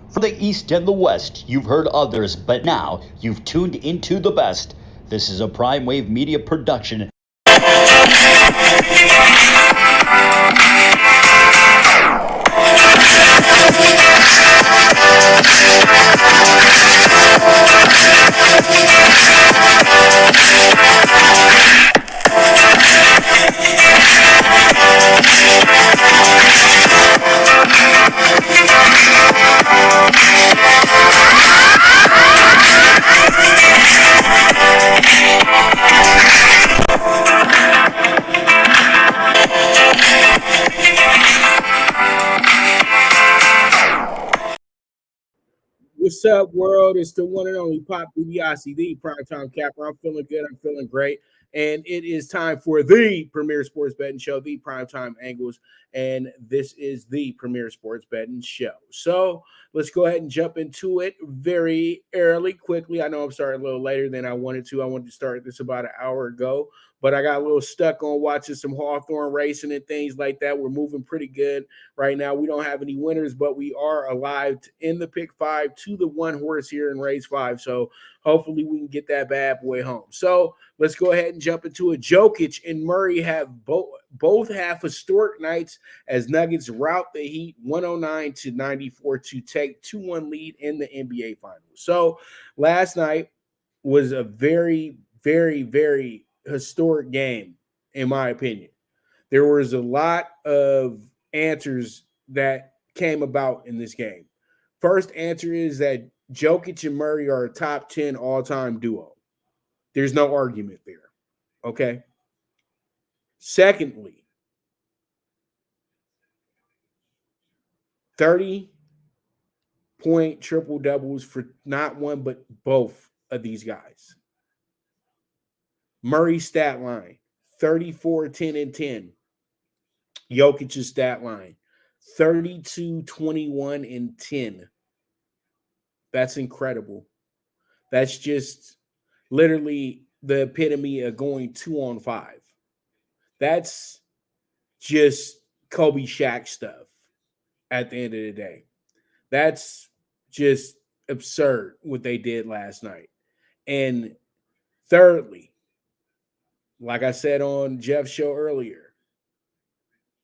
From the East and the West, you've heard others, but now you've tuned into the best. This is a Prime Wave Media production. What's up, world? It's the one and only Pop DiBiase, the primetime capper. I'm feeling good. I'm feeling great. And it is time for the premier sports betting show, the PrimeTime Angles. And this is the premier sports betting show. So let's go ahead and jump into it very early, quickly. I know I'm starting a little later than I wanted to. I wanted to start this about an hour ago, but I got a little stuck on watching some Hawthorne racing and things like that. We're moving pretty good right now. We don't have any winners, but we are alive in the pick 5 to the one horse here in race 5. So hopefully we can get that bad boy home. So let's go ahead and jump into it. Jokic and Murray have both have historic nights as Nuggets rout the Heat 109-94 to take 2-1 lead in the NBA Finals. So last night was a very, very, very historic game, in my opinion. There was a lot of answers that came about in this game. First answer is that Jokic and Murray are a top 10 all-time duo. There's no argument there, okay? Secondly, 30-point triple-doubles for not one but both of these guys. Murray's stat line, 34, 10, and 10. Jokic's stat line, 32, 21, and 10. That's incredible. That's just literally the epitome of going 2-on-5. That's just Kobe Shaq stuff at the end of the day. That's just absurd what they did last night. And thirdly, like I said on Jeff's show earlier,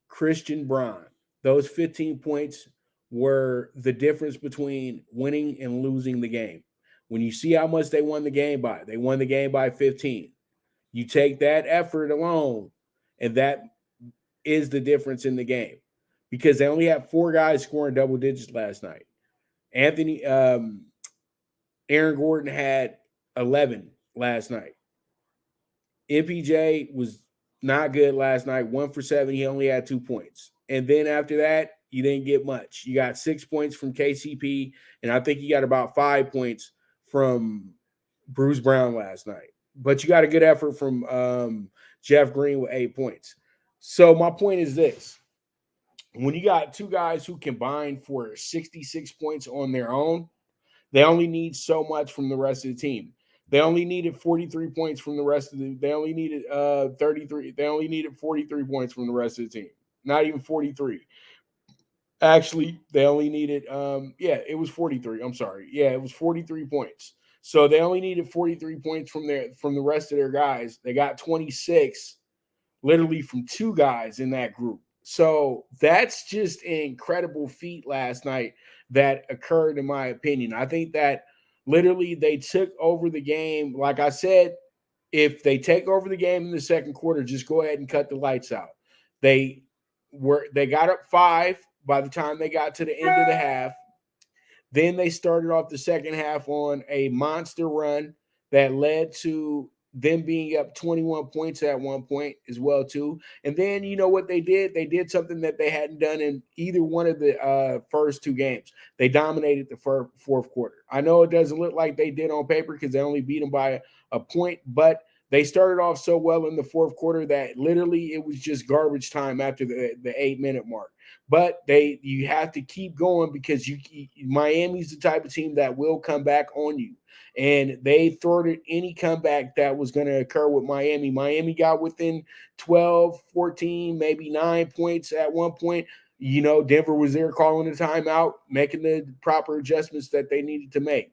Christian Braun, those 15 points were the difference between winning and losing the game. When you see how much they won the game by 15. You take that effort alone, and that is the difference in the game because they only had 4 guys scoring double digits last night. Aaron Gordon had 11 last night. MPJ was not good last night, 1 for 7. He only had 2 points. And then after that, you didn't get much. You got 6 points from KCP, and I think you got about 5 points from Bruce Brown last night. But you got a good effort from Jeff Green with 8 points. So my point is this. When you got 2 guys who combine for 66 points on their own, they only need so much from the rest of the team. They only needed 43 points from the rest of the – they only needed 33 – they only needed 43 points from the rest of the team. Not even 43. Actually, they only needed it was 43. I'm sorry. Yeah, it was 43 points. So they only needed 43 points from the rest of their guys. They got 26 literally from 2 guys in that group. So that's just an incredible feat last night that occurred, in my opinion. I think that literally they took over the game. Like I said, if they take over the game in the second quarter, just go ahead and cut the lights out. They got up 5 by the time they got to the end of the half. Then they started off the second half on a monster run that led to them being up 21 points at one point as well, too. And then you know what they did? They did something that they hadn't done in either one of the first 2 games. They dominated the fourth quarter. I know it doesn't look like they did on paper because they only beat them by a point, but they started off so well in the fourth quarter that literally it was just garbage time after the 8-minute mark. But you have to keep going because Miami's the type of team that will come back on you. And they thwarted any comeback that was going to occur with Miami. Miami got within 12, 14, maybe 9 points at one point. Denver was there calling the timeout, making the proper adjustments that they needed to make.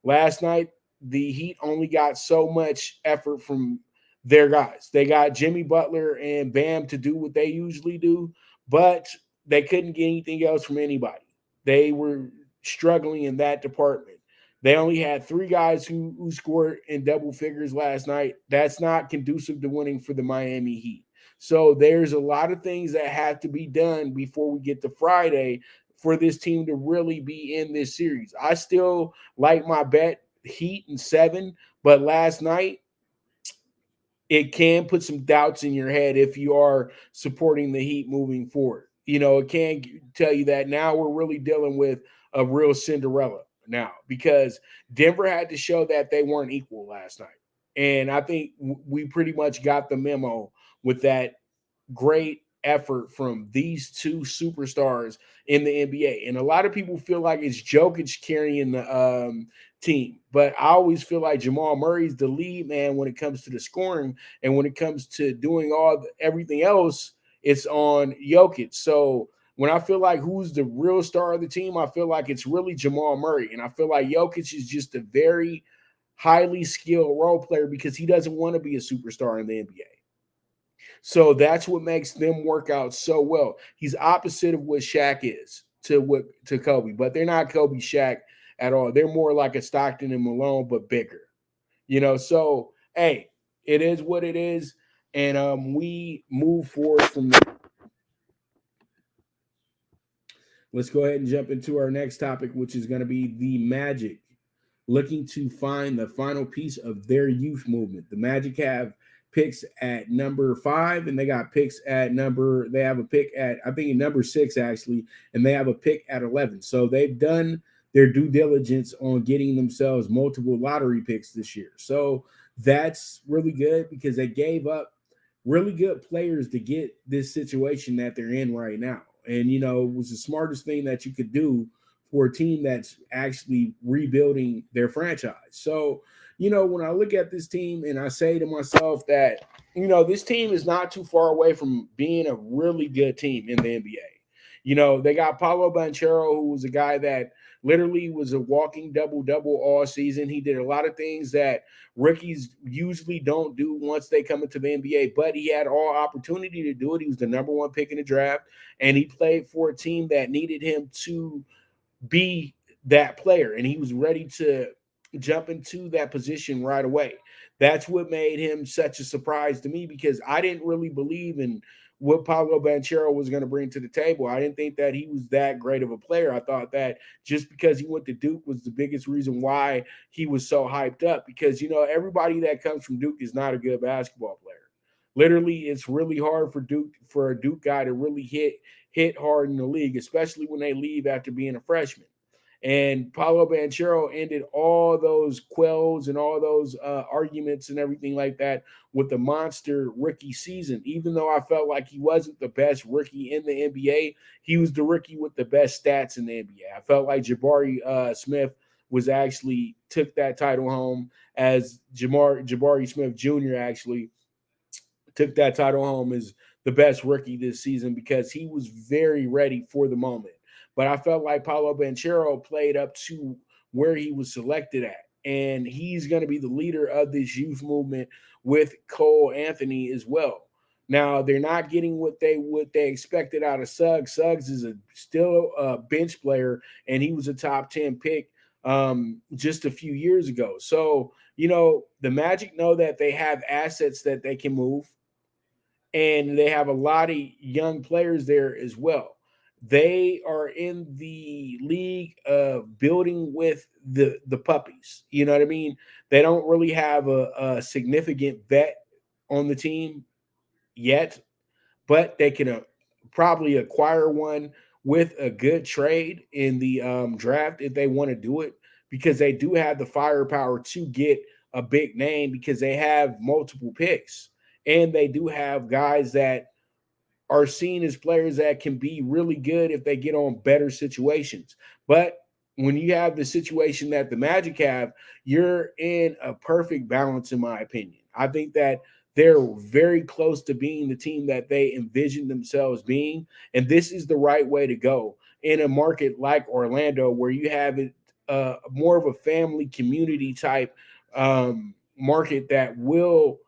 Last night, the Heat only got so much effort from their guys. They got Jimmy Butler and Bam to do what they usually do, but they couldn't get anything else from anybody. They were struggling in that department. They only had 3 guys who scored in double figures last night. That's not conducive to winning for the Miami Heat. So there's a lot of things that have to be done before we get to Friday for this team to really be in this series. I still like my bet Heat in 7, but last night it can put some doubts in your head if you are supporting the Heat moving forward. It can tell you that now we're really dealing with a real Cinderella now, because Denver had to show that they weren't equal last night. And I think we pretty much got the memo with that great effort from these 2 superstars in the NBA. And a lot of people feel like it's Jokic carrying the team, but I always feel like Jamal Murray's the lead man when it comes to the scoring, and when it comes to doing everything else, it's on Jokic. So when I feel like who's the real star of the team, I feel like it's really Jamal Murray, and I feel like Jokic is just a very highly skilled role player because he doesn't want to be a superstar in the NBA. So that's what makes them work out so well. He's opposite of what Shaq is to Kobe, but they're not Kobe Shaq at all. They're more like a Stockton and Malone, but bigger. So hey, it is what it is, and we move forward from there. Let's go ahead and jump into our next topic, which is going to be the Magic looking to find the final piece of their youth movement. The Magic have picks at number 5, and they got picks at they have a pick at, I think, number 6 actually, and they have a pick at 11. So they've done their due diligence on getting themselves multiple lottery picks this year. So that's really good because they gave up really good players to get this situation that they're in right now. And, it was the smartest thing that you could do for a team that's actually rebuilding their franchise. So, when I look at this team and I say to myself that, this team is not too far away from being a really good team in the NBA. They got Paolo Banchero, who was a guy that literally was a walking double-double all season. He did a lot of things that rookies usually don't do once they come into the NBA, but he had all opportunity to do it. He was the number 1 pick in the draft, and he played for a team that needed him to be that player, and he was ready to jump into that position right away. That's what made him such a surprise to me, because I didn't really believe in what Pablo Banchero was going to bring to the table. I didn't think that he was that great of a player. I thought that just because he went to Duke was the biggest reason why he was so hyped up, because, everybody that comes from Duke is not a good basketball player. Literally, it's really hard for a Duke guy to really hit hard in the league, especially when they leave after being a freshman. And Paolo Banchero ended all those quells and all those arguments and everything like that with the monster rookie season. Even though I felt like he wasn't the best rookie in the NBA, he was the rookie with the best stats in the NBA. I felt like Jabari Smith was actually took that title home, as Jabari Smith Jr. actually took that title home as the best rookie this season, because he was very ready for the moment. But I felt like Paolo Banchero played up to where he was selected at. And he's going to be the leader of this youth movement with Cole Anthony as well. Now, they're not getting what they expected out of Suggs. Suggs is still a bench player, and he was a top 10 pick just a few years ago. So, the Magic know that they have assets that they can move, and they have a lot of young players there as well. They are in the league of building with the puppies. You know what I mean? They don't really have a significant vet on the team yet, but they can probably acquire one with a good trade in the draft if they want to do it, because they do have the firepower to get a big name, because they have multiple picks, and they do have guys that are seen as players that can be really good if they get on better situations. But when you have the situation that the Magic have, you're in a perfect balance, in my opinion. I think that they're very close to being the team that they envisioned themselves being. And this is the right way to go in a market like Orlando, where you have it more of a family community type market that will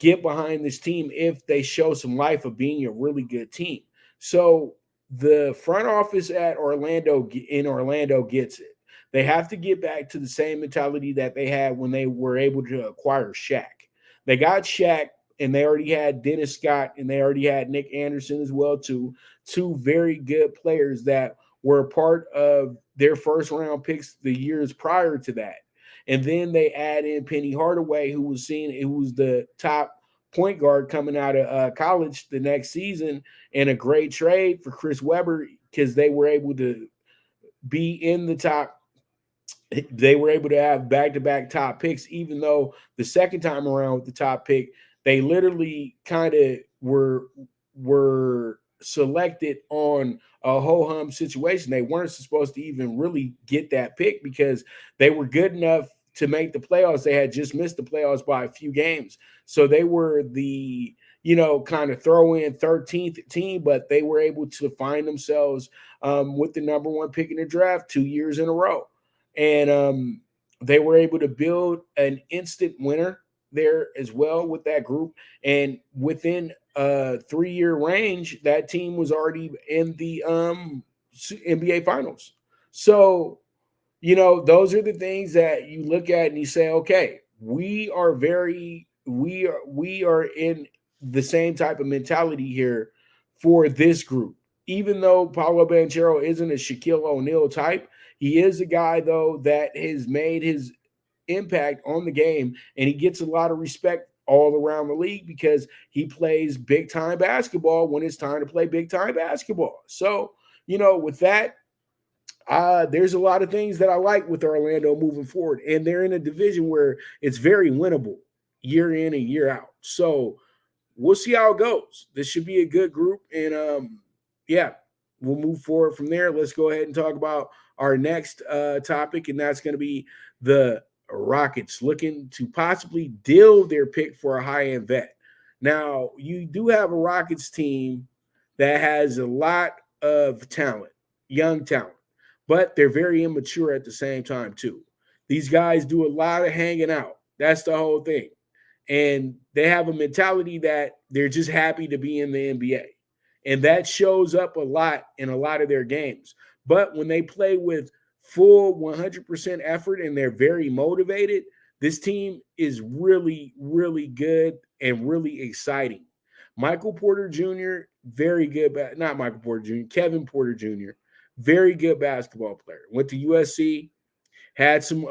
get behind this team if they show some life of being a really good team. So the front office at Orlando gets it. They have to get back to the same mentality that they had when they were able to acquire Shaq. They got Shaq, and they already had Dennis Scott, and they already had Nick Anderson as well too. Two very good players that were part of their first round picks the years prior to that. And then they add in Penny Hardaway, who was the top point guard coming out of college the next season, and a great trade for Chris Webber because they were able to be in the top. They were able to have back-to-back top picks, even though the second time around with the top pick, they literally kind of were selected on a ho-hum situation. They weren't supposed to even really get that pick because they were good enough to make the playoffs. They had just missed the playoffs by a few games. So they were the, kind of throw in 13th team, but they were able to find themselves with the number one pick in the draft 2 years in a row. And they were able to build an instant winner there as well with that group. And within a 3-year range, that team was already in the NBA Finals. So, those are the things that you look at and you say, okay, we are in the same type of mentality here for this group. Even though Paolo Banchero isn't a Shaquille O'Neal type, he is a guy, though, that has made his impact on the game, and he gets a lot of respect all around the league because he plays big-time basketball when it's time to play big-time basketball. So, with that, there's a lot of things that I like with Orlando moving forward, and they're in a division where it's very winnable year in and year out. So we'll see how it goes. This should be a good group, and yeah, we'll move forward from there. Let's go ahead and talk about our next topic, and that's going to be the Rockets looking to possibly deal their pick for a high-end vet. Now, you do have a Rockets team that has a lot of talent, young talent, but they're very immature at the same time too. These guys do a lot of hanging out. That's the whole thing. And they have a mentality that they're just happy to be in the NBA. And that shows up a lot in a lot of their games. But when they play with full 100% effort and they're very motivated, this team is really, really good and really exciting. Michael Porter Jr., very good. Not Michael Porter Jr., Kevin Porter Jr., very good basketball player. Went to USC, had some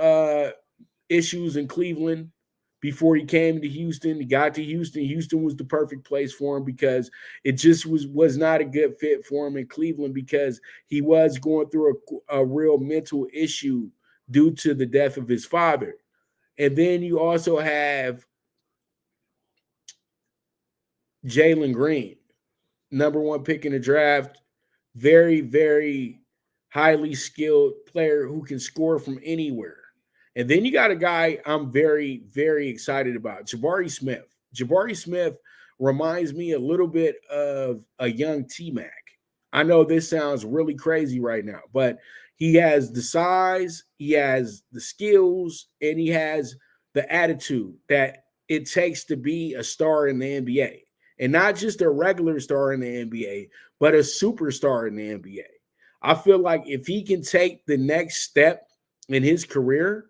issues in Cleveland before he came to Houston. He got to Houston. Houston was the perfect place for him because it just was not a good fit for him in Cleveland because he was going through a real mental issue due to the death of his father. And then you also have Jalen Green, number one pick in the draft, very, very highly skilled player who can score from anywhere. And then you got a guy I'm very, very excited about, Jabari Smith. Jabari Smith reminds me a little bit of a young T-Mac. I know this sounds really crazy right now, but he has the size, he has the skills, and he has the attitude that it takes to be a star in the NBA. And not just a regular star in the NBA, but a superstar in the NBA. I feel like if he can take the next step in his career,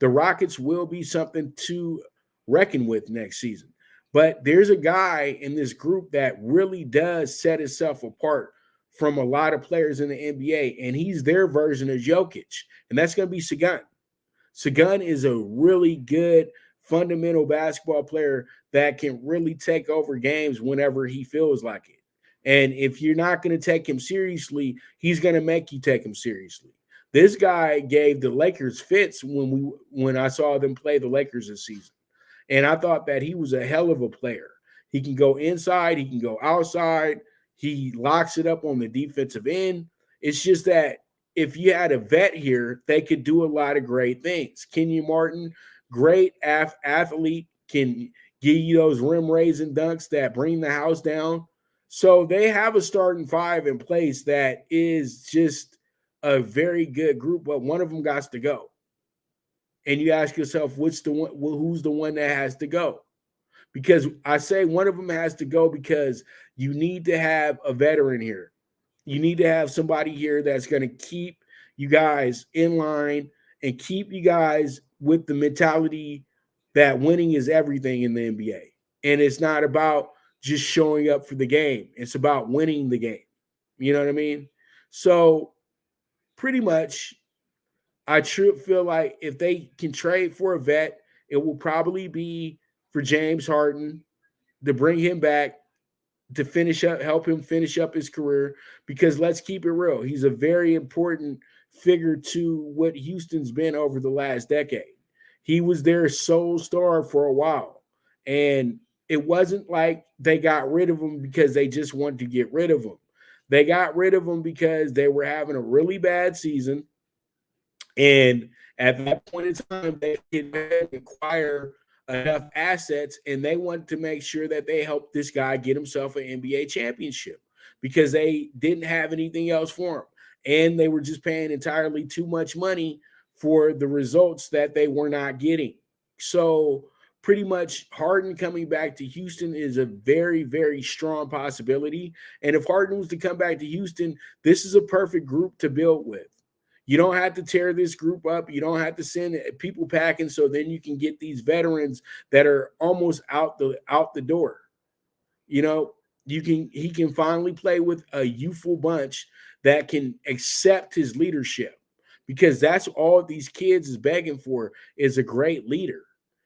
the Rockets will be something to reckon with next season. But there's a guy in this group that really does set himself apart from a lot of players in the NBA, and he's their version of Jokic, and that's going to be Sagan. Sagan is a really good fundamental basketball player that can really take over games whenever he feels like it. And if you're not going to take him seriously, he's going to make you take him seriously. This guy gave the Lakers fits when I saw them play the Lakers this season. And I thought that he was a hell of a player. He can go inside, he can go outside, he locks it up on the defensive end. It's just that if you had a vet here, they could do a lot of great things. Kenyon Martin, great athlete, can give you those rim raising dunks that bring the house down. So they have a starting five in place that is just a very good group, but one of them got to go. And you ask yourself, who's the one that has to go? Because I say one of them has to go because you need to have a veteran here. You need to have somebody here that's going to keep you guys in line and keep you guys with the mentality that winning is everything in the NBA. And it's not about just showing up for the game. It's about winning the game. You know what I mean? So pretty much I feel like if they can trade for a vet, it will probably be for James Harden to bring him back to help him finish up his career. Because let's keep it real, he's a very important figure to what Houston's been over the last decade. He was their sole star for a while. And it wasn't like they got rid of him because they just wanted to get rid of him. They got rid of him because they were having a really bad season. And at that point in time, they could acquire enough assets, and they wanted to make sure that they helped this guy get himself an NBA championship because they didn't have anything else for him. And they were just paying entirely too much money for the results that they were not getting. So pretty much Harden coming back to Houston is a very, very strong possibility. And if Harden was to come back to Houston, this is a perfect group to build with. You don't have to tear this group up. You don't have to send people packing, so then you can get these veterans that are almost out the door. You know, he can finally play with a youthful bunch that can accept his leadership, because that's all these kids is begging for, is a great leader.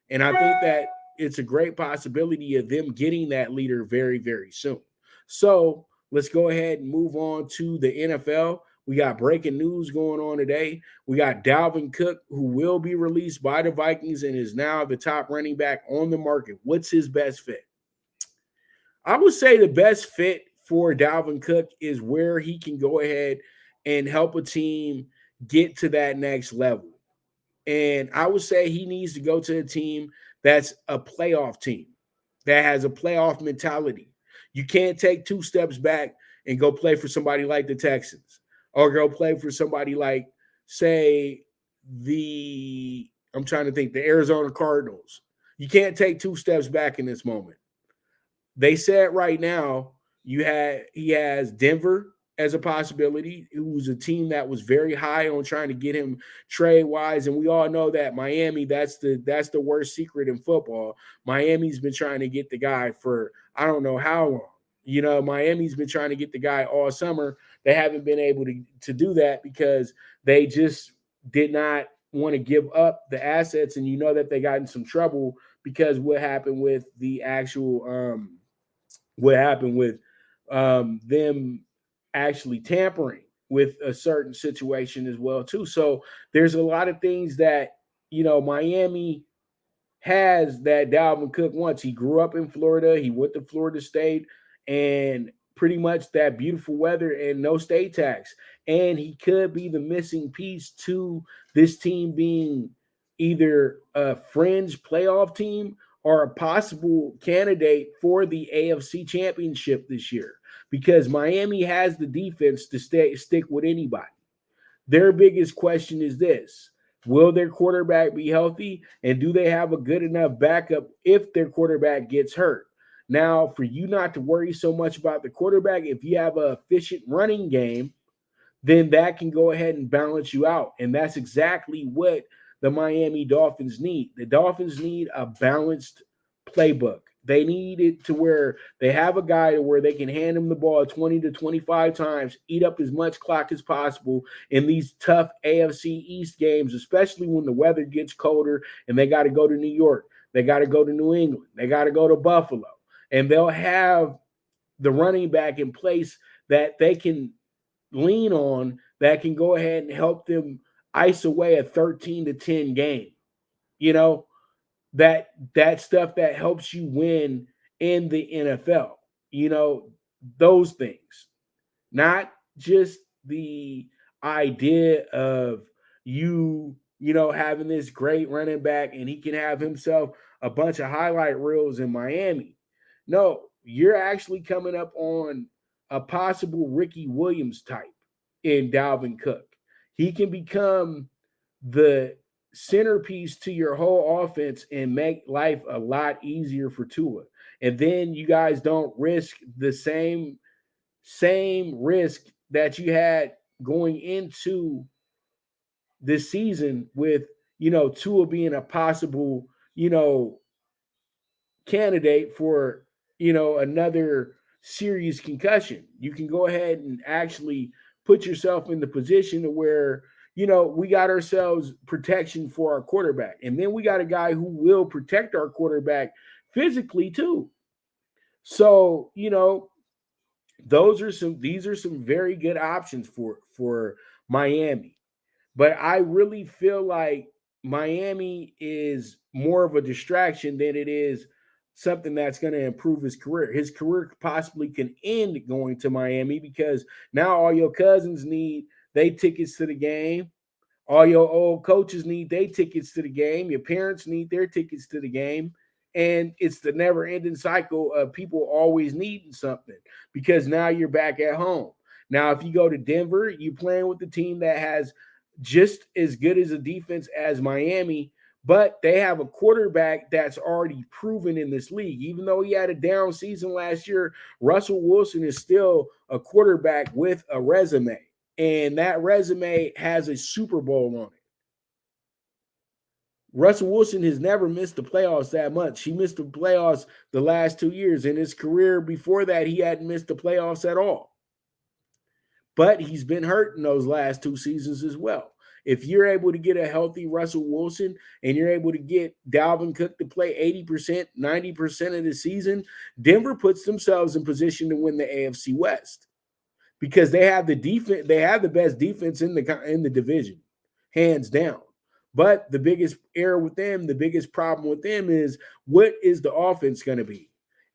And I think that it's a great possibility of them getting that leader very, very soon. So let's go ahead and move on to the NFL. We got breaking news going on today. We got Dalvin Cook, who will be released by the Vikings and is now the top running back on the market. What's his best fit? I would say the best fit for Dalvin Cook is where he can go ahead and help a team get to that next level. And I would say he needs to go to a team that's a playoff team, that has a playoff mentality. You can't take two steps back and go play for somebody like the Texans, or go play for somebody like, say, I'm trying to think, the Arizona Cardinals. You can't take two steps back in this moment. They said right now he has Denver as a possibility. It was a team that was very high on trying to get him trade wise, and we all know that Miami, that's the worst secret in football. Miami's been trying to get the guy for I don't know how long. You know, Miami's been trying to get the guy all summer. They haven't been able to do that because they just did not want to give up the assets, and you know that they got in some trouble because what happened with the actual them actually tampering with a certain situation as well too. So there's a lot of things that, you know, Miami has that Dalvin Cook wants. He grew up in Florida. He went to Florida State, and pretty much that beautiful weather and no state tax. And he could be the missing piece to this team being either a fringe playoff team or a possible candidate for the AFC Championship this year, because Miami has the defense to stick with anybody. Their biggest question is this: will their quarterback be healthy? And do they have a good enough backup if their quarterback gets hurt? Now, for you not to worry so much about the quarterback, if you have an efficient running game, then that can go ahead and balance you out. And that's exactly what the Miami Dolphins need. The Dolphins need a balanced playbook. They need it to where they have a guy to where they can hand him the ball 20 to 25 times, eat up as much clock as possible in these tough AFC East games, especially when the weather gets colder and they got to go to New York. They got to go to New England. They got to go to Buffalo. And they'll have the running back in place that they can lean on, that can go ahead and help them ice away a 13-10 game. You know, that stuff that helps you win in the NFL. You know, those things. Not just the idea of you know, having this great running back and he can have himself a bunch of highlight reels in Miami. No, you're actually coming up on a possible Ricky Williams type in Dalvin Cook. He can become the centerpiece to your whole offense and make life a lot easier for Tua. And then you guys don't risk the same risk that you had going into this season with, Tua being a possible, candidate for, another serious concussion. You can go ahead and actually put yourself in the position to where, we got ourselves protection for our quarterback. And then we got a guy who will protect our quarterback physically too. So, these are some very good options for Miami. But I really feel like Miami is more of a distraction than it is something that's going to improve his career. His career possibly can end going to Miami because now all your cousins need they tickets to the game. All your old coaches need their tickets to the game. Your parents need their tickets to the game. And it's the never ending cycle of people always needing something because now you're back at home. Now, if you go to Denver, you're playing with the team that has just as good as a defense as Miami, but they have a quarterback that's already proven in this league. Even though he had a down season last year, Russell Wilson is still a quarterback with a resume, and that resume has a Super Bowl on it. Russell Wilson has never missed the playoffs that much. He missed the playoffs the last 2 years. In his career before that, he hadn't missed the playoffs at all. But he's been hurt in those last 2 seasons as well. If you're able to get a healthy Russell Wilson and you're able to get Dalvin Cook to play 80%, 90% of the season, Denver puts themselves in position to win the AFC West because they have the defense. They have the best defense in the division, hands down. But the biggest error with them, the biggest problem with them is what is the offense going to be?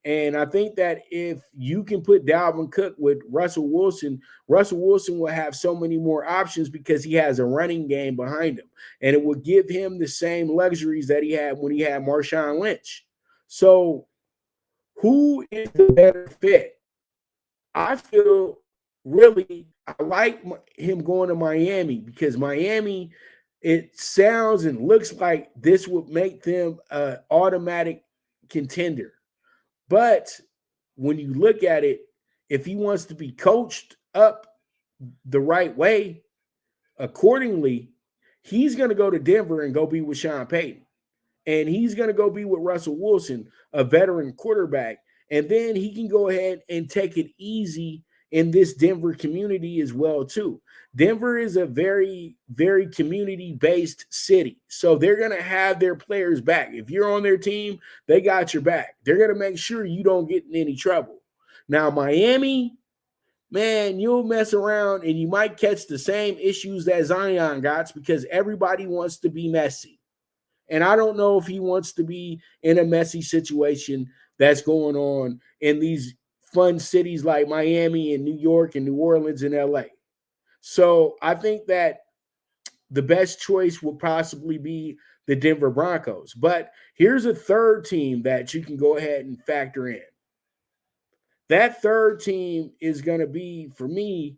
And I think that if you can put Dalvin Cook with Russell Wilson will have so many more options because he has a running game behind him. And it will give him the same luxuries that he had when he had Marshawn Lynch. So who is the better fit? I feel really I like him going to Miami because Miami, it sounds and looks like this would make them an automatic contender. But when you look at it, if he wants to be coached up the right way, accordingly, he's going to go to Denver and go be with Sean Payton. And he's going to go be with Russell Wilson, a veteran quarterback. And then he can go ahead and take it easy in this Denver community as well, too. Denver is a very, very community-based city. So they're going to have their players back. If you're on their team, they got your back. They're going to make sure you don't get in any trouble. Now, Miami, man, you'll mess around and you might catch the same issues that Zion got because everybody wants to be messy. And I don't know if he wants to be in a messy situation that's going on in these fun cities like Miami and New York and New Orleans and LA. So I think that the best choice will possibly be the Denver Broncos. But here's a third team that you can go ahead and factor in. That third team is going to be, for me,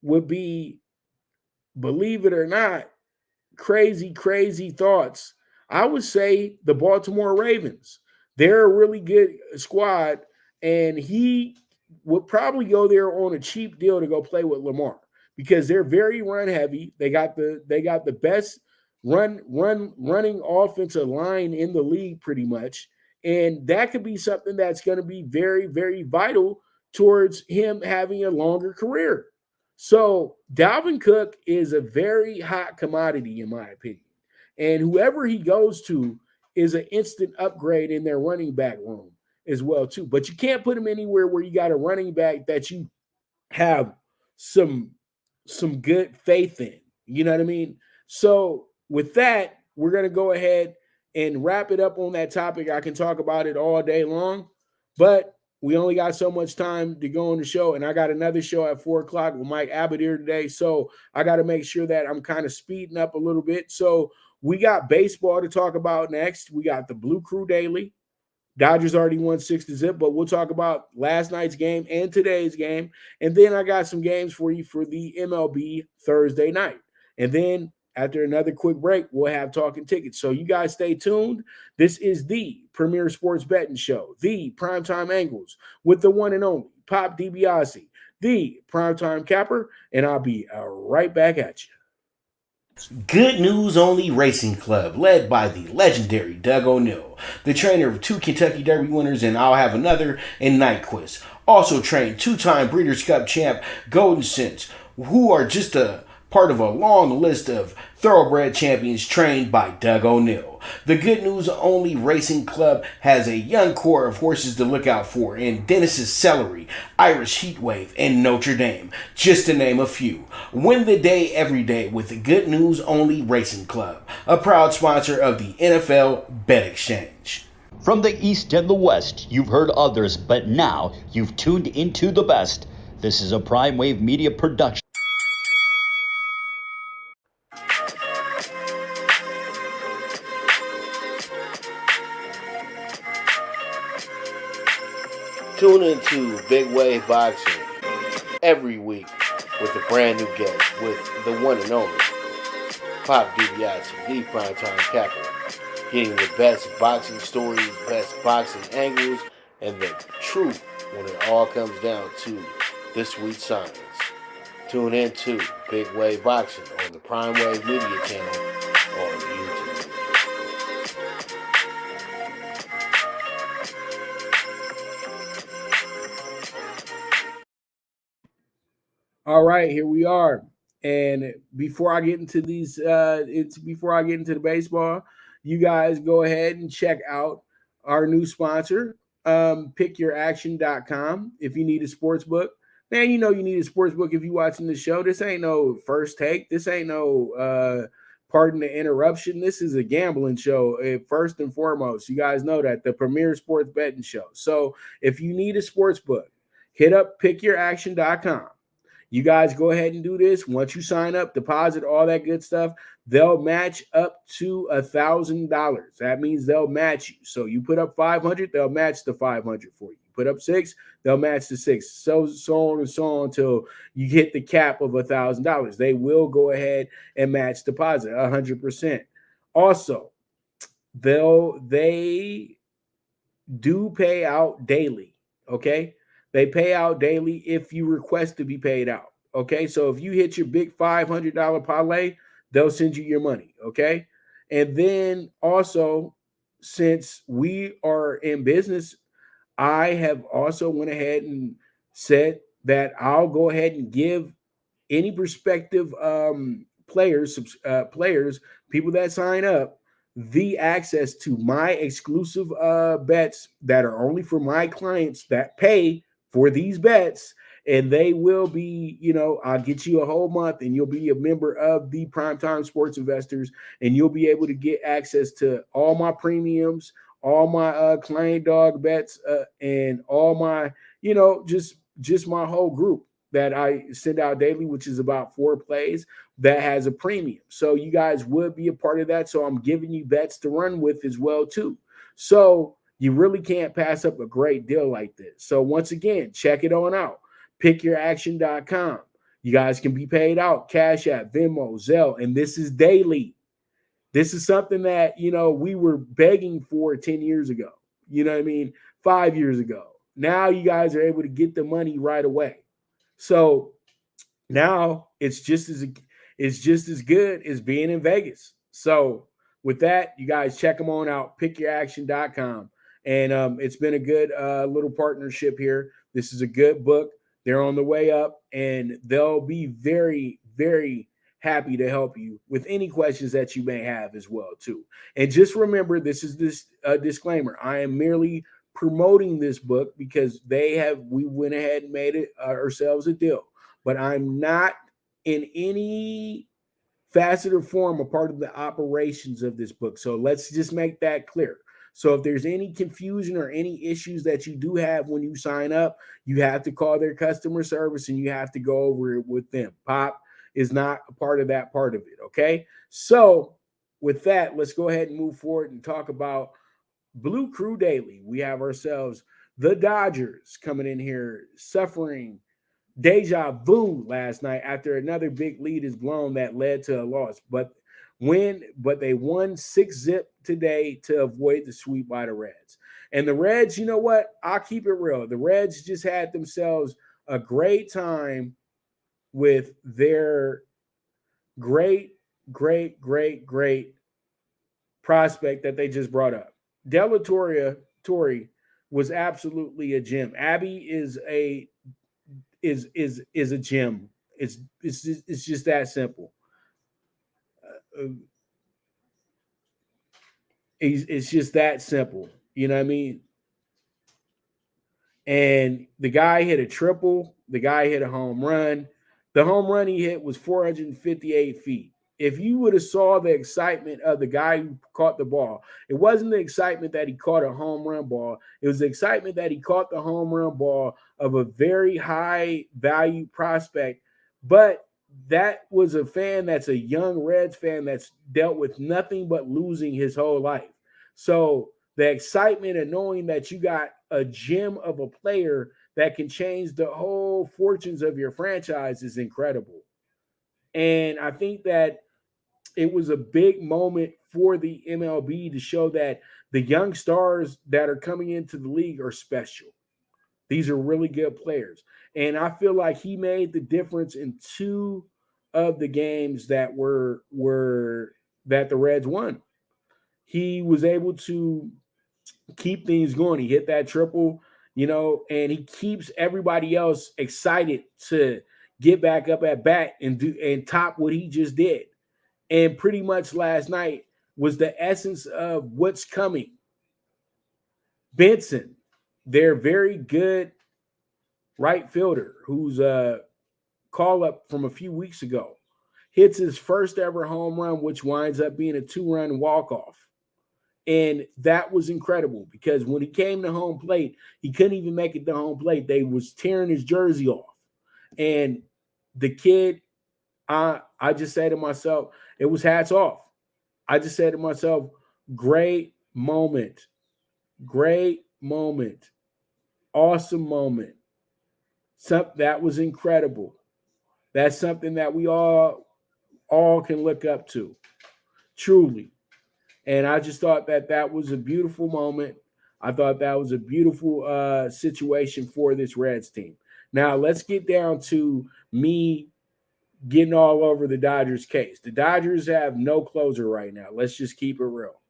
would be, believe it or not, crazy, crazy thoughts. I would say the Baltimore Ravens. They're a really good squad, and he would probably go there on a cheap deal to go play with Lamar because they're very run heavy. They got the best running offensive line in the league pretty much. And that could be something that's going to be very, very vital towards him having a longer career. So Dalvin Cook is a very hot commodity, in my opinion. And whoever he goes to is an instant upgrade in their running back room as well, too. But you can't put him anywhere where you got a running back that you have some good faith in. You know what I mean? So with that, we're going to go ahead and wrap it up on that topic. I can talk about it all day long, but we only got so much time to go on the show, and I got another show at 4:00 with Mike Abadir today. So I got to make sure that I'm kind of speeding up a little bit. So we got baseball to talk about next. We got the Blue Crew Daily. Dodgers already won 6-0, but we'll talk about last night's game and today's game. And then I got some games for you for the MLB Thursday night. And then after another quick break, we'll have Talkin Tickets. So you guys stay tuned. This is the premier sports betting show, the PrimeTime Angles, with the one and only Pop DiBiase, the PrimeTime Capper, and I'll be right back at you. Good News Only Racing Club, led by the legendary Doug O'Neill, the trainer of 2 Kentucky Derby winners and I'll Have Another and Nyquist. Also trained 2-time Breeders' Cup champ Golden Sense, who are just a part of a long list of thoroughbred champions trained by Doug O'Neill. The Good News Only Racing Club has a young core of horses to look out for in Dennis's Celery, Irish Heatwave, and Notre Dame, just to name a few. Win the day every day with the Good News Only Racing Club, a proud sponsor of the NFL Bet Exchange. From the East and the West, you've heard others, but now you've tuned into the best. This is a Prime Wave Media production. Tune into Big Wave Boxing every week with a brand new guest with the one and only Pop DiBiase, the PrimeTime Capper, getting the best boxing stories, best boxing angles, and the truth when it all comes down to the sweet science. Tune in to Big Wave Boxing on the Prime Wave Media channel on YouTube. All right, here we are. And before I get into the baseball, you guys go ahead and check out our new sponsor, pickyuraction.com. If you need a sports book, man, you know you need a sports book if you're watching the show. This ain't no First Take. This ain't no pardon the interruption. This is a gambling show, first and foremost. You guys know that, the premier sports betting show. So if you need a sports book, hit up pickyuraction.com. You guys go ahead and do this. Once you sign up, deposit, all that good stuff, they'll match up to $1,000. That means they'll match you. So you put up 500, they'll match the 500 for you. Put up 6, they'll match the 6. So on and so on until you hit the cap of $1,000. They will go ahead and match deposit 100%. Also, they do pay out daily. Okay. They pay out daily if you request to be paid out. Okay. So if you hit your big $500 parlay, they'll send you your money. Okay. And then also, since we are in business, I have also went ahead and said that I'll go ahead and give any prospective players, people that sign up, the access to my exclusive bets that are only for my clients that pay for these bets, and they will be, I'll get you a whole month and you'll be a member of the Primetime Sports Investors, and you'll be able to get access to all my premiums, all my client dog bets, and all my, just my whole group that I send out daily, which is about 4 plays that has a premium. So you guys would be a part of that. So I'm giving you bets to run with as well too. So you really can't pass up a great deal like this. So once again, check it on out. Pickyuraction.com. You guys can be paid out. Cash App, Venmo, Zelle, and this is daily. This is something that, we were begging for 10 years ago. You know what I mean? 5 years ago. Now you guys are able to get the money right away. So now it's just as good as being in Vegas. So with that, you guys check them on out. Pickyuraction.com. And it's been a good little partnership here. This is a good book. They're on the way up, and they'll be very, very happy to help you with any questions that you may have as well, too. And just remember, this is disclaimer. I am merely promoting this book because we went ahead and made it ourselves a deal. But I'm not in any facet or form a part of the operations of this book. So let's just make that clear. So if there's any confusion or any issues that you do have when you sign up, you have to call their customer service and you have to go over it with them. Pop is not a part of that part of it, okay? So with that, let's go ahead and move forward and talk about Blue Crew Daily. We have ourselves the Dodgers coming in here suffering Deja Vu last night after another big lead is blown that led to a loss. But they won 6-0 today to avoid the sweep by the Reds. And the Reds, you know what? I'll keep it real. The Reds just had themselves a great time with their great prospect that they just brought up. Della Torre was absolutely a gem. Abby is a gem. It's just that simple. It's just that simple. You know what I mean? And the guy hit a triple. The guy hit a home run. The home run he hit was 458 feet. If you would have saw the excitement of the guy who caught the ball, it wasn't the excitement that he caught a home run ball. It was the excitement that he caught the home run ball of a very high value prospect. But that was a fan that's a young Reds fan that's dealt with nothing but losing his whole life. So the excitement of knowing that you got a gem of a player that can change the whole fortunes of your franchise is incredible. And I think that it was a big moment for the MLB to show that the young stars that are coming into the league are special. These are really good players. And I feel like he made the difference in 2 of the games that were that the Reds won. He was able to keep things going. He hit that triple, and he keeps everybody else excited to get back up at bat and top what he just did. And pretty much last night was the essence of what's coming. Benson, their very good right fielder, who's a call-up from a few weeks ago, hits his first ever home run, which winds up being a 2-run walk-off. And that was incredible because when he came to home plate, he couldn't even make it to home plate. They was tearing his jersey off. And the kid, I just said to myself, it was hats off. I just said to myself, great moment. Awesome moment. That was incredible. That's something that we all can look up to, truly. And I just thought that was a beautiful moment. I thought that was a beautiful situation for this Reds team. Now, let's get down to me getting all over the Dodgers case. The Dodgers have no closer right now. Let's just keep it real.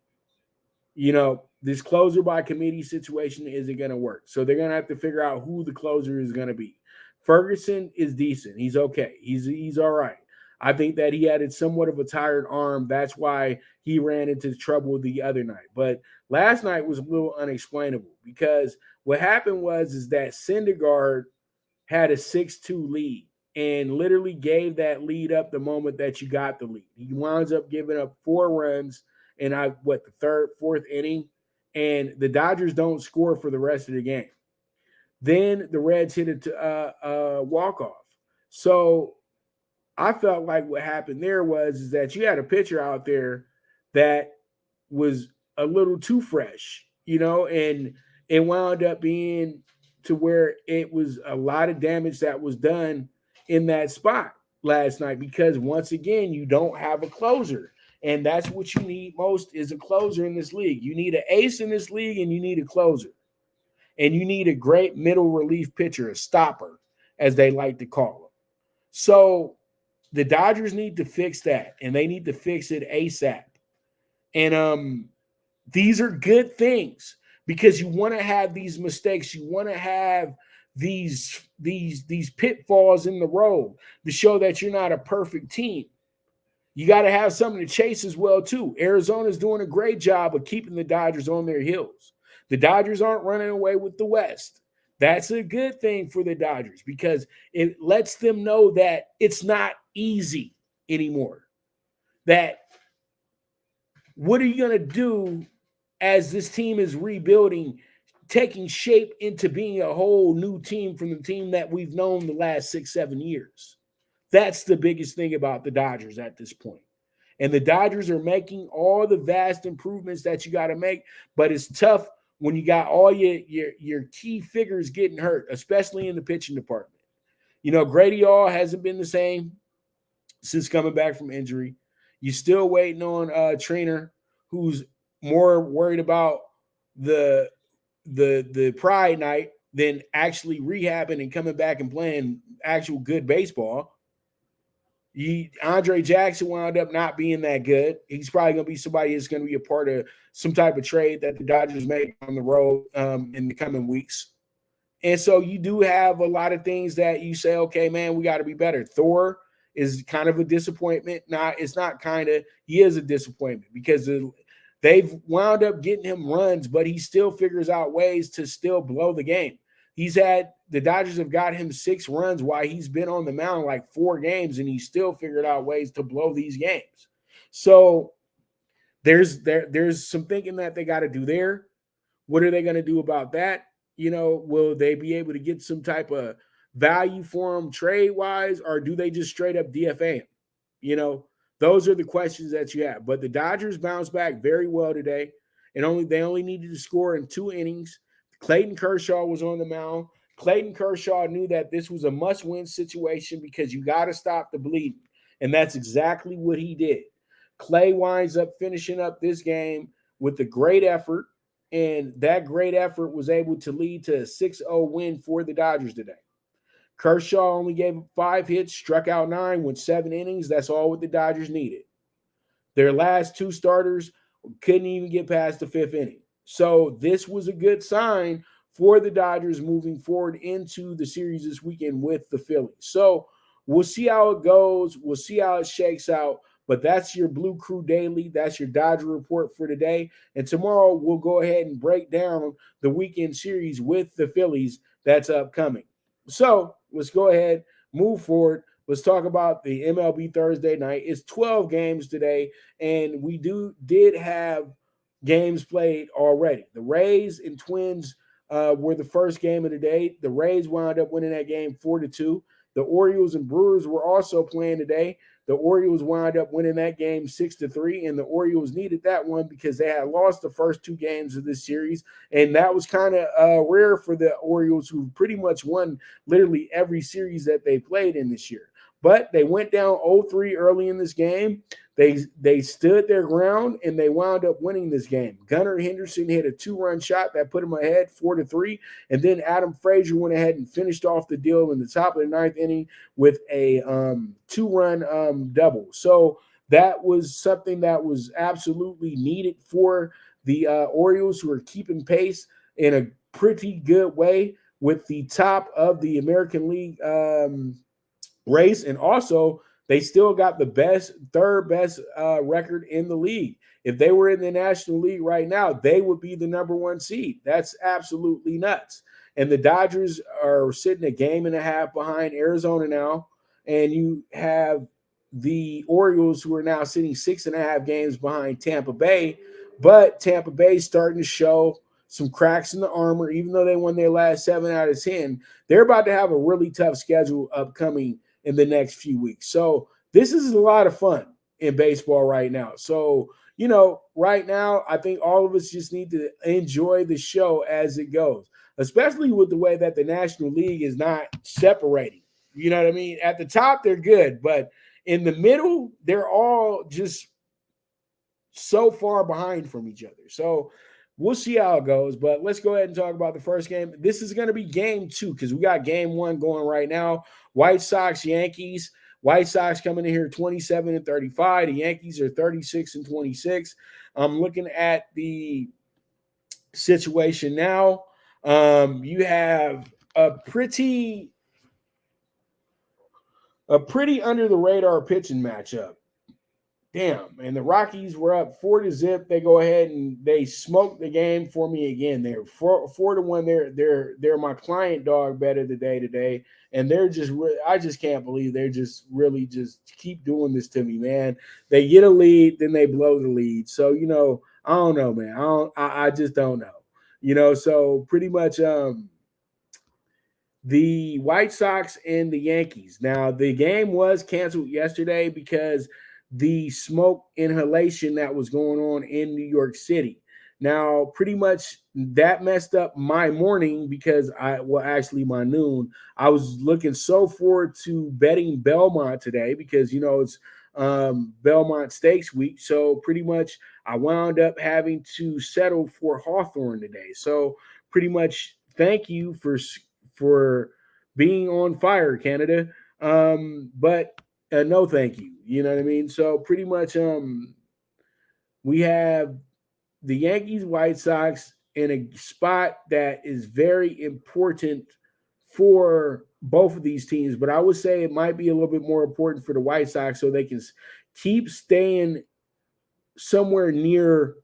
This closer by committee situation isn't going to work. So they're going to have to figure out who the closer is going to be. Ferguson is decent. He's okay. He's all right. I think that he had somewhat of a tired arm. That's why he ran into trouble the other night. But last night was a little unexplainable because what happened was that Syndergaard had a 6-2 lead and literally gave that lead up the moment that you got the lead. He winds up giving up 4 runs in the third, fourth inning, and the Dodgers don't score for the rest of the game. Then the Reds hit a walk-off. So I felt like what happened there was that you had a pitcher out there that was a little too fresh, and it wound up being to where it was a lot of damage that was done in that spot last night because, once again, you don't have a closer. And that's what you need most is a closer in this league. You need an ace in this league, and you need a closer. And you need a great middle relief pitcher, a stopper, as they like to call him. So the Dodgers need to fix that, and they need to fix it ASAP. And these are good things because you want to have these mistakes. You want to have these pitfalls in the road to show that you're not a perfect team. You got to have something to chase as well, too. Arizona's doing a great job of keeping the Dodgers on their heels. The Dodgers aren't running away with the West. That's a good thing for the Dodgers because it lets them know that it's not easy anymore. That what are you going to do as this team is rebuilding, taking shape into being a whole new team from the team that we've known the last 6-7 years. That's the biggest thing about the Dodgers at this point. And the Dodgers are making all the vast improvements that you got to make, but it's tough when you got all your key figures getting hurt, especially in the pitching department. You know, Grady Hall hasn't been the same since coming back from injury. You're still waiting on Trainer, who's more worried about the Pride night than actually rehabbing and coming back and playing actual good baseball. Andre Jackson wound up not being that good. He's probably going to be somebody that's going to be a part of some type of trade that the Dodgers make on the road in the coming weeks. And so you do have a lot of things that you say, okay, man, we got to be better. Thor is kind of a disappointment. It's not kind of, he is a disappointment because they've wound up getting him runs, but he still figures out ways to still blow the game. The Dodgers have got him 6 runs while he's been on the mound like 4 games, and he still figured out ways to blow these games. So there's some thinking that they got to do there. What are they going to do about that? You know, will they be able to get some type of value for him trade-wise, or do they just straight up DFA him? You know, those are the questions that you have. But the Dodgers bounced back very well today, and they only needed to score in 2 innings. Clayton Kershaw was on the mound. Clayton Kershaw knew that this was a must-win situation because you got to stop the bleeding, and that's exactly what he did. Clay winds up finishing up this game with a great effort, and that great effort was able to lead to a 6-0 win for the Dodgers today. Kershaw only gave 5 hits, struck out 9, went 7 innings. That's all what the Dodgers needed. Their last 2 starters couldn't even get past the 5th inning. So this was a good sign for the Dodgers moving forward into the series this weekend with the Phillies. So we'll see how it goes. We'll see how it shakes out. But that's your Blue Crew Daily. That's your Dodger report for today. And tomorrow we'll go ahead and break down the weekend series with the Phillies that's upcoming. So let's go ahead, move forward. Let's talk about the MLB Thursday night. It's 12 games today, and we did have games played already. The Rays and Twins were the first game of the day. The Rays wound up winning that game 4-2. The Orioles and Brewers were also playing today. The Orioles wound up winning that game 6-3, and the Orioles needed that one because they had lost the first 2 games of this series, and that was kind of rare for the Orioles, who pretty much won literally every series that they played in this year. But they went down 0-3 early in this game. They stood their ground, and they wound up winning this game. Gunnar Henderson hit a 2-run shot that put him ahead 4-3, and then Adam Frazier went ahead and finished off the deal in the top of the 9th inning with a 2-run double. So that was something that was absolutely needed for the Orioles, who are keeping pace in a pretty good way with the top of the American League race, and also they still got the third best record in the league. If they were in the National League right now, they would be the number 1 seed. That's absolutely nuts. And the Dodgers are sitting a game and a half behind Arizona now, and you have the Orioles, who are now sitting 6.5 games behind Tampa Bay, but Tampa Bay starting to show some cracks in the armor. Even though they won their last 7 out of 10, they're about to have a really tough schedule upcoming in the next few weeks. So this is a lot of fun in baseball right now. So, you know, right now, I think all of us just need to enjoy the show as it goes, especially with the way that the National League is not separating. You know what I mean? At the top, they're good, but in the middle, they're all just so far behind from each other. So we'll see how it goes, but let's go ahead and talk about the first game. This is going to be game 2 because we got game 1 going right now. White Sox, Yankees. White Sox coming in here 27-35. The Yankees are 36-26. I'm looking at the situation now. You have a pretty under the radar pitching matchup. Damn, and the Rockies were up 4-0. They go ahead and they smoked the game for me again. They're 4-1. They're my client dog better today, and they're just I just can't believe they're just really just keep doing this to me, man. They get a lead, then they blow the lead. So, you know, I don't know, man. I just don't know. So pretty much the White Sox and the Yankees. Now, the game was canceled yesterday because the smoke inhalation that was going on in New York City. Now, pretty much that messed up my morning because actually my noon. I was looking so forward to betting Belmont today because, it's Belmont Stakes week. So pretty much I wound up having to settle for Hawthorne today. So pretty much thank you for being on fire, Canada. But no, thank you. You know what I mean? So pretty much we have the Yankees, White Sox in a spot that is very important for both of these teams, but I would say it might be a little bit more important for the White Sox so they can keep staying somewhere near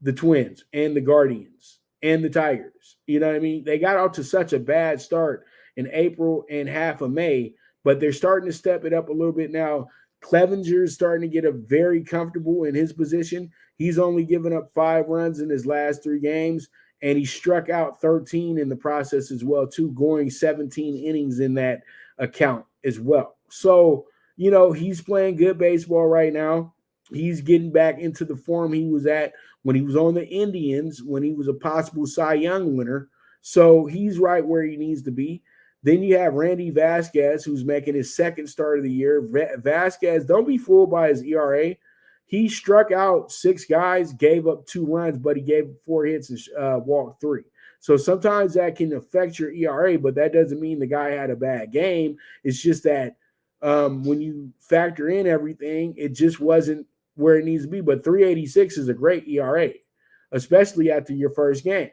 the Twins and the Guardians and the Tigers. You know what I mean? They got out to such a bad start in April and half of May, but they're starting to step it up a little bit now. Clevenger's starting to get a very comfortable in his position. He's only given up 5 runs in his last 3 games, and he struck out 13 in the process as well, too, going 17 innings in that account as well. So, he's playing good baseball right now. He's getting back into the form he was at when he was on the Indians, when he was a possible Cy Young winner. So he's right where he needs to be. Then you have Randy Vasquez, who's making his second start of the year. Vasquez, don't be fooled by his ERA. He struck out 6 guys, gave up 2 runs, but he gave 4 hits and walked 3. So sometimes that can affect your ERA, but that doesn't mean the guy had a bad game. It's just that when you factor in everything, it just wasn't where it needs to be. But 3.86 is a great ERA, especially after your first game.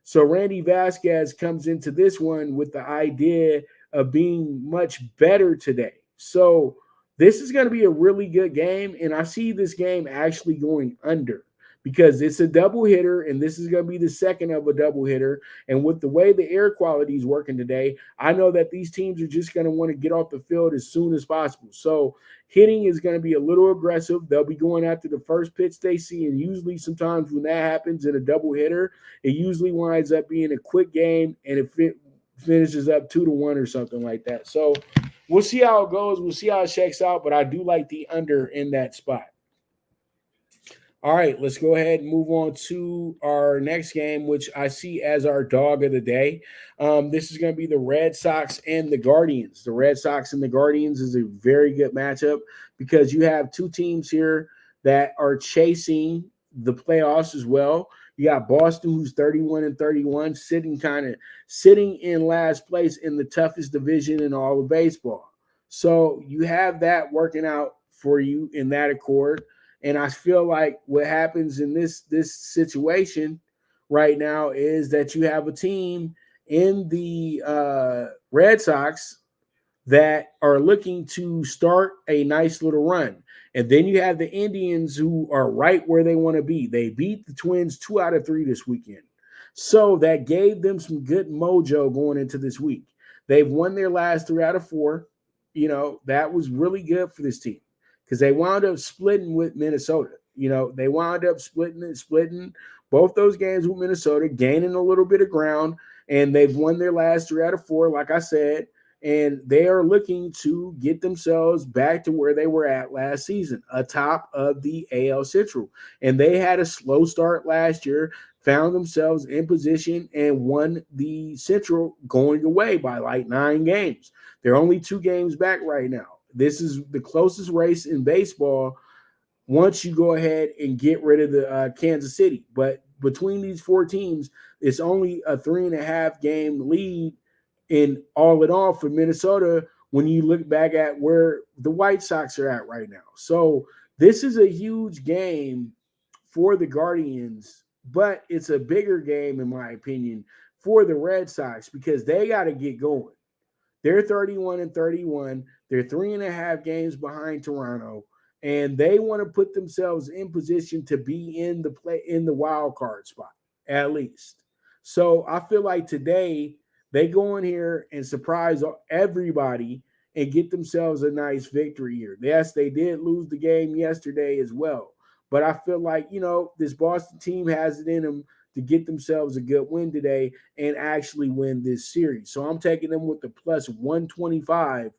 So Randy Vasquez comes into this one with the idea of being much better today. So this is going to be a really good game, and I see this game actually going under because it's a double hitter, and this is going to be the second of a double hitter. And with the way the air quality is working today, I know that these teams are just going to want to get off the field as soon as possible. So hitting is going to be a little aggressive. They'll be going after the first pitch they see, and usually sometimes when that happens in a double hitter, it usually winds up being a quick game, and it finishes up 2-1 or something like that. So we'll see how it goes. We'll see how it shakes out, but I do like the under in that spot. All right, let's go ahead and move on to our next game, which I see as our dog of the day. This is going to be the Red Sox and the Guardians. The Red Sox and the Guardians is a very good matchup because you have 2 teams here that are chasing the playoffs as well. You got Boston, who's 31-31, sitting in last place in the toughest division in all of baseball. So you have that working out for you in that accord. And I feel like what happens in this situation right now is that you have a team in the Red Sox that are looking to start a nice little run. And then you have the Indians who are right where they want to be. They beat the Twins 2 out of 3 this weekend. So that gave them some good mojo going into this week. They've won their last 3 out of 4. That was really good for this team because they wound up splitting with Minnesota. They wound up splitting both those games with Minnesota, gaining a little bit of ground, and they've won their last 3 out of 4, like I said, and they are looking to get themselves back to where they were at last season, atop of the AL Central. And they had a slow start last year, found themselves in position, and won the Central going away by like 9 games. They're only 2 games back right now. This is the closest race in baseball once you go ahead and get rid of the Kansas City. But between these 4 teams, it's only a 3.5 game lead in all for Minnesota when you look back at where the White Sox are at right now. So this is a huge game for the Guardians, but it's a bigger game, in my opinion, for the Red Sox because they got to get going. They're 31-31. They're 3.5 games behind Toronto, and they want to put themselves in position to be in the wild card spot at least. So I feel like today they go in here and surprise everybody and get themselves a nice victory here. Yes, they did lose the game yesterday as well, But I feel like, this Boston team has it in them to get themselves a good win today and actually win this series. So I'm taking them with the plus 125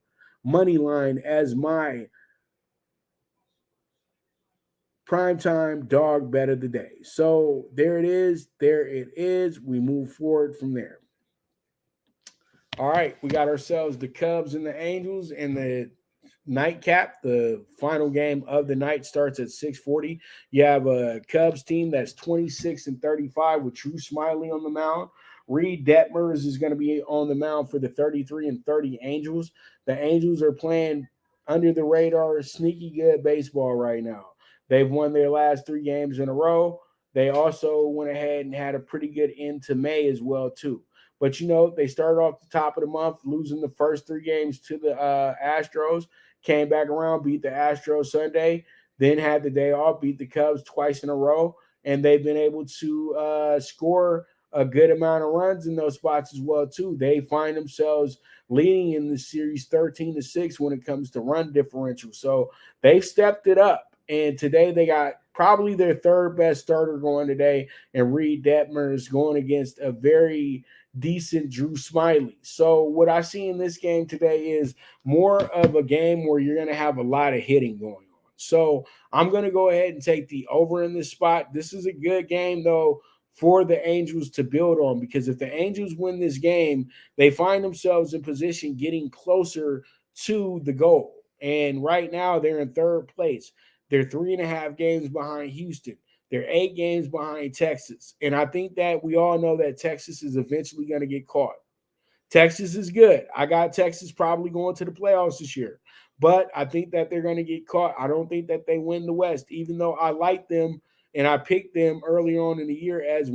money line as my primetime dog bet of the day. So there it is. There it is. We move forward from there. All right, we got ourselves the Cubs and the Angels and the nightcap. The final game of the night starts at 6:40. You have a Cubs team that's 26-35 with True Smiley on the mound. Reed Detmers is going to be on the mound for the 33-30 Angels. The Angels are playing under the radar, sneaky good baseball right now. They've won their last 3 games in a row. They also went ahead and had a pretty good end to May as well, too. But, they started off the top of the month, losing the first 3 games to the Astros, came back around, beat the Astros Sunday, then had the day off, beat the Cubs twice in a row, and they've been able to score a good amount of runs in those spots as well, too. They find themselves leading in the series 13-6 when it comes to run differential. So they've stepped it up. And today they got probably their third best starter going today, and Reed Detmers going against a very decent Drew Smiley. So what I see in this game today is more of a game where you're going to have a lot of hitting going on. So I'm going to go ahead and take the over in this spot. This is a good game, though, for the Angels to build on, because if the Angels win this game, they find themselves in position getting closer to the goal. And right now they're in third place. They're 3.5 games behind Houston. They're 8 games behind Texas. And I think that we all know that Texas is eventually going to get caught. Texas is good. I got Texas probably going to the playoffs this year. But I think that they're going to get caught. I don't think that they win the West, even though I like them and I picked them early on in the year as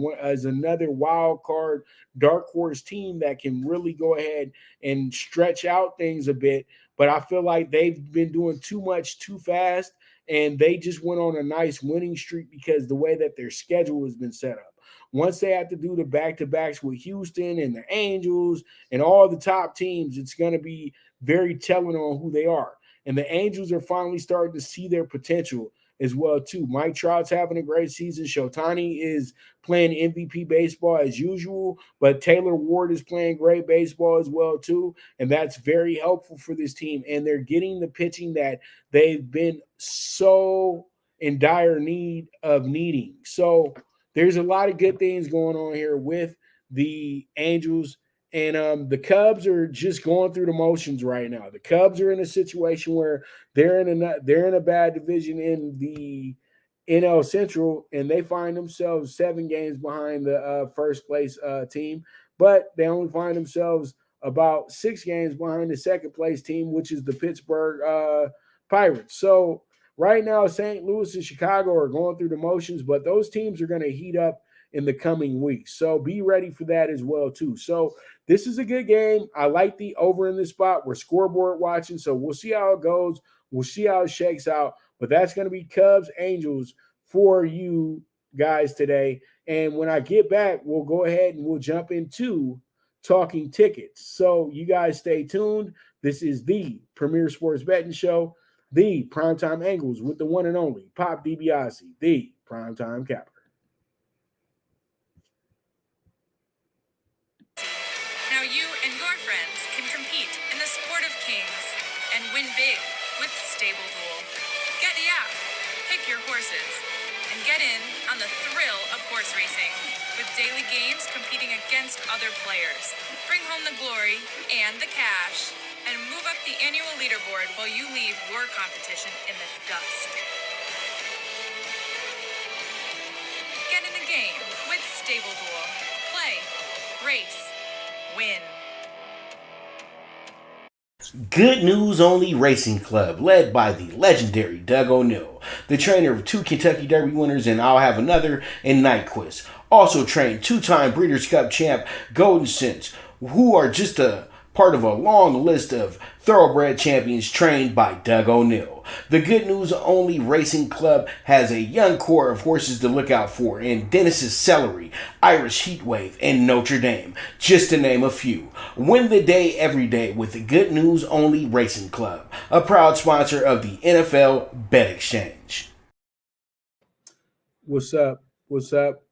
another wild card, dark horse team that can really go ahead and stretch out things a bit. But I feel like they've been doing too much too fast. And they just went on a nice winning streak because the way that their schedule has been set up. Once they have to do the back-to-backs with Houston and the Angels and all the top teams, it's going to be very telling on who they are. And the Angels are finally starting to see their potential as well, too. Mike Trout's having a great season. Shotani is playing MVP baseball as usual, but Taylor Ward is playing great baseball as well, too. And that's very helpful for this team. And they're getting the pitching that they've been so in dire need of needing. So there's a lot of good things going on here with the Angels. And the Cubs are just going through the motions right now. The Cubs are in a situation where they're in a bad division in the NL Central, and they find themselves 7 games behind the first place team, but they only find themselves about 6 games behind the second place team, which is the Pittsburgh Pirates. So right now, St. Louis and Chicago are going through the motions, but those teams are going to heat up in the coming weeks. So be ready for that as well, too. So this is a good game. I like the over in this spot. We're scoreboard watching, so we'll see how it goes. We'll see how it shakes out. But that's going to be Cubs Angels for you guys today. And when I get back, we'll go ahead and we'll jump into Talking Tickets. So you guys stay tuned. This is the Premier Sports Betting Show, the Primetime Angles with the one and only Pop DiBiase, the Primetime Capper. Now you and your friends can compete in the sport of kings and win big with Stable Duel. Get the app, pick your horses, and get in on the thrill of horse racing with daily games competing against other players. Bring home the glory and the cash, and move up the annual leaderboard while you leave your competition in the dust. Get in the game with Stable Duel. Play, race, win. Good News Only Racing Club, led by the legendary Doug O'Neill, the trainer of 2 Kentucky Derby winners and I'll Have Another and Nyquist. Also trained 2-time Breeders' Cup champ Golden Sense, who are just a part of a long list of thoroughbred champions trained by Doug O'Neill. The Good News Only Racing Club has a young core of horses to look out for in Dennis's Celery, Irish Heatwave, and Notre Dame, just to name a few. Win the day every day with the Good News Only Racing Club, a proud sponsor of the NFL Bet Exchange. What's up? What's up?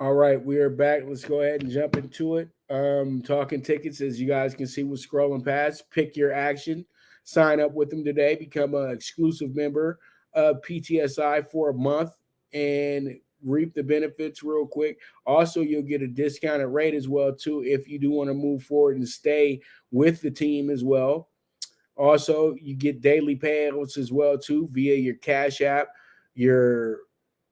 All right, we are back. Let's go ahead and jump into it. Talking tickets, as you guys can see, we're scrolling past. Pick your action. Sign up with them today. Become an exclusive member of PTSI for a month and reap the benefits real quick. Also, you'll get a discounted rate as well, too, if you do want to move forward and stay with the team as well. Also, you get daily payouts as well, too, via your Cash App, your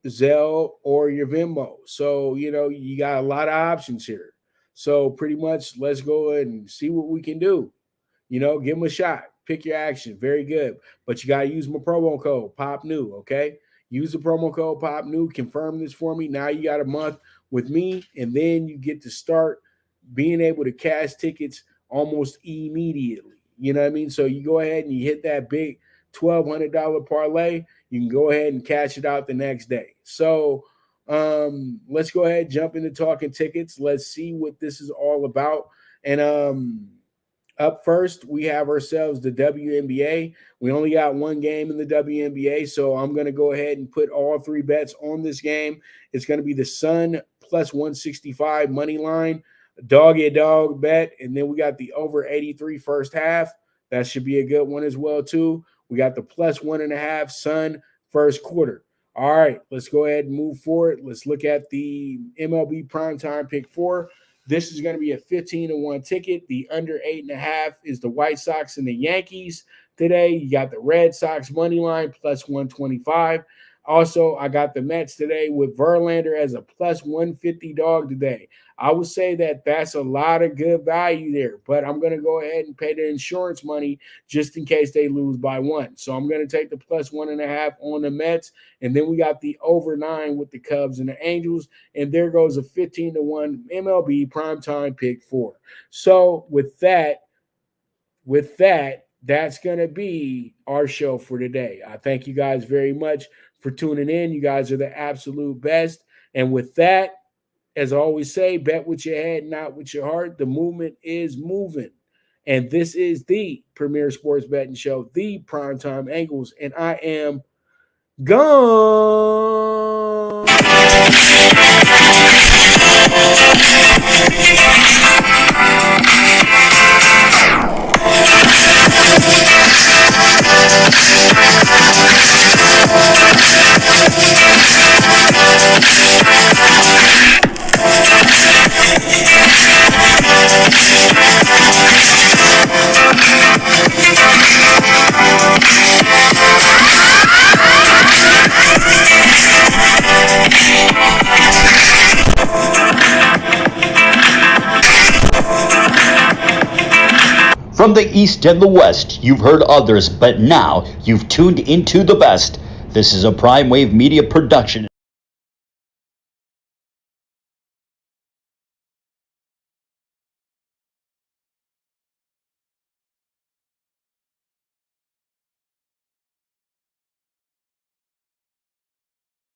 Zelle, or your Venmo. So, you got a lot of options here. So pretty much let's go and see what we can do. Give them a shot. Pick your action. Very good. But you got to use my promo code, POPNEW, okay? Use the promo code POPNEW. Confirm this for me. Now you got a month with me, and then you get to start being able to cash tickets almost immediately. You know what I mean? So you go ahead and you hit that big $1,200 parlay. You can go ahead and cash it out the next day. So let's go ahead and jump into talking tickets. Let's see what this is all about. And up first, we have ourselves the WNBA. We only got one game in the WNBA, so I'm going to go ahead and put all three bets on this game. It's going to be the Sun plus 165 money line, dog bet, and then we got the over 83 first half. That should be a good one as well, too. We got the plus 1.5 Sun first quarter. All right, let's go ahead and move forward. Let's look at the MLB PrimeTime PK4. This is going to be a 15-1 ticket. The under 8.5 is the White Sox and the Yankees today. You got the Red Sox money line plus 125. Also, I got the Mets today with Verlander as a plus 150 dog today. I would say that that's a lot of good value there, but I'm going to go ahead and pay the insurance money just in case they lose by one. So I'm going to take the plus 1.5 on the Mets, and then we got the over 9 with the Cubs and the Angels, and there goes a 15-1 MLB PrimeTime PK4. So with that, that's going to be our show for today. I thank you guys very much for tuning in. You guys are the absolute best. And with that, as I always say, bet with your head, not with your heart. The movement is moving. And this is the premier sports betting show, the PrimeTime Angles. And I am gone. From the East and the West, you've heard others, but now you've tuned into the best. This is a Prime Wave Media production.